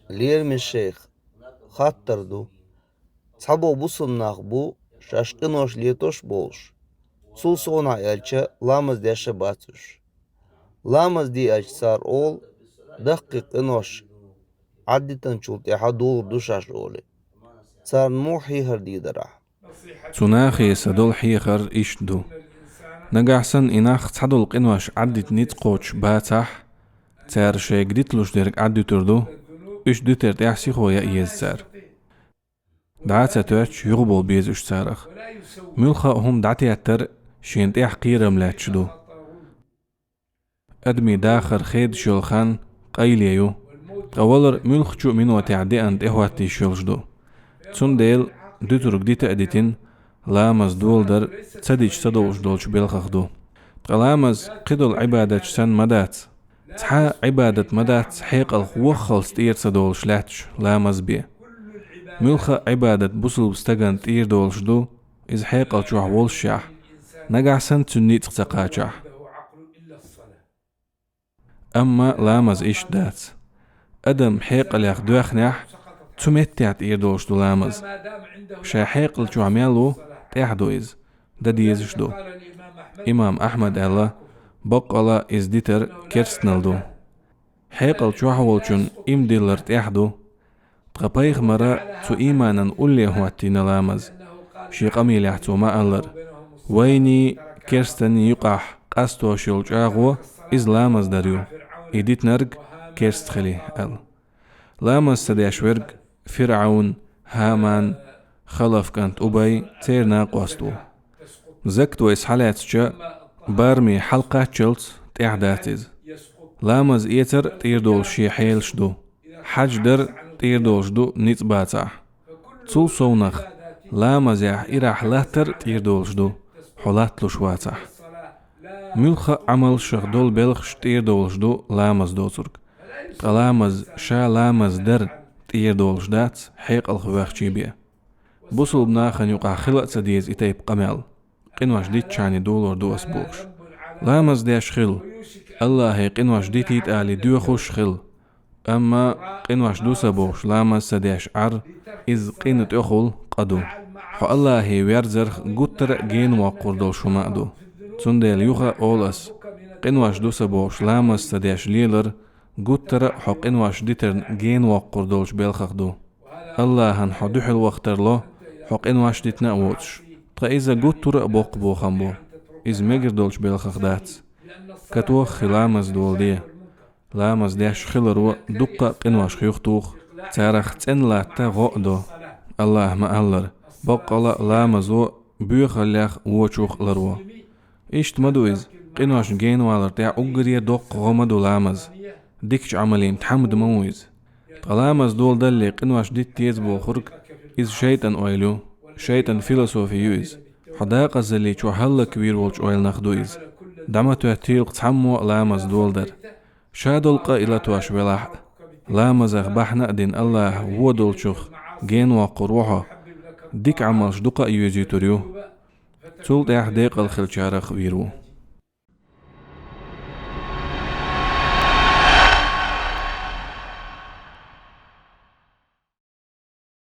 ليرمي الشيخ خاطر دو صحبو بوسمناخ بو شاشقنوش ليتوش بولش سول سونا elçe lamız deşe batış. Lamız di açsar ol دقيق انوش عدتن شلت حدول دوشاش اولي صار مو حيهر دي درح تناخي سدول حيخر إشدو نجحسن إناخ تحدول قنواش عدت نيت قوش باتح تار شيك ديتلوش ديرك عدو تردو إش ديتر تحسي خويا إيز تار دعاتا توش يغبول بيز إش تارخ ملخا هم دعتي أتر شين تيح قيرم لاتشدو أدمي داخر خيد شلخان قيليو أولر ملخ جو منو تعدي أنت إهواتي شلشدو تون ديل ديترك ديتا أديتين لامز دول در تسديش تدوش دولش بيلخخدو لامز قدل عبادة سن مدات تحا عبادة مدات حيق الخوخل ستير تدولش لاتش لامز بيه ملخا عبادة بوصل بستغن تير دولش دو إز حيق الجوح والشاح نقع سن تنيت تقاجح أما لامز إيش دات أدم حيق الياخ دوخناح تمتعت إير دولش دو لامز شا حيق الجوح ميلو تيحدو إز دا ديزش دو إمام أحمد الله بقلا إز ديتر كيرستنال دو حيق الجوح والجون إم ديلر تيحدو تغبايخ مرا تو إيمانا أولي هواتين لامز شي قميل يحتو ما ألر ويني كيرستن يقاح قاستو شلجاغو إز لامز داريو إديت نرق كيرست خلي أل لامز سديش ورق فرعون هامان خلف كانت أبي تير ناقوستو زكت ويس حالاتشا بارمي حلقة تشلت تيحداتيز لامز إيتر تيردول شي حيلشدو حجدر تيردولشدو نيت باتاح تول سونخ لامز يح إراح لاتر تيردولشدو حولات لشواتاح ملخ عمل شغدول بلخش تيردولشدو لامز دوترك لامز شا لامز در تيردولشدات حيق الخواخشي بيه بوصل بناخن يقع خلق سديز إتايب قمال قنواش ديت شاني دولور دو أسبوغش لامز ديش خل الله هي قنواش ديت يتقالي دو خوش خل أما قنواش دو سبوغش لامز سديش عر إز قينت أخول قدو حو الله هي ويرزرخ قطر جين وقور دول شماء تنديل يوغا أولس قنواش دو سبوغش لامز سديش ليلر قطر حو قنواش ديتر جين وقور دولش بيلخخ دو الله هن حدوح الوقتر له حق إنواش ديتنا أوتش إذا قلت ترى بوق بوخم بو إز مجر دولش بالخخدات كتوخ خلامز دول دي لامز ديش خلرو دقة قنواش خيوختوخ تارخ تن لا تغو الله ما ألر بقلا لامزو بيخ الليخ ووچوخ لرو إشت مدو إز قنواش جين والر تاع أقريا دق غمدو لامز ديكش عملين تحمد مويز لامز دول دلي قنواش ديت تيز بو خرق إز شيطان أويلو شيطان فيلسوفي يوز حداقة زلي چو حل كبير والج أويل نخدو إز دعمتو احتيل قتحمو لامز دول در شادو القائلة واش ولاح لامز أخبحنا دين الله ودول شخ جين وقروحه ديك عملش دقا يوزي تريو تولت احديق الخلشارخ ويرو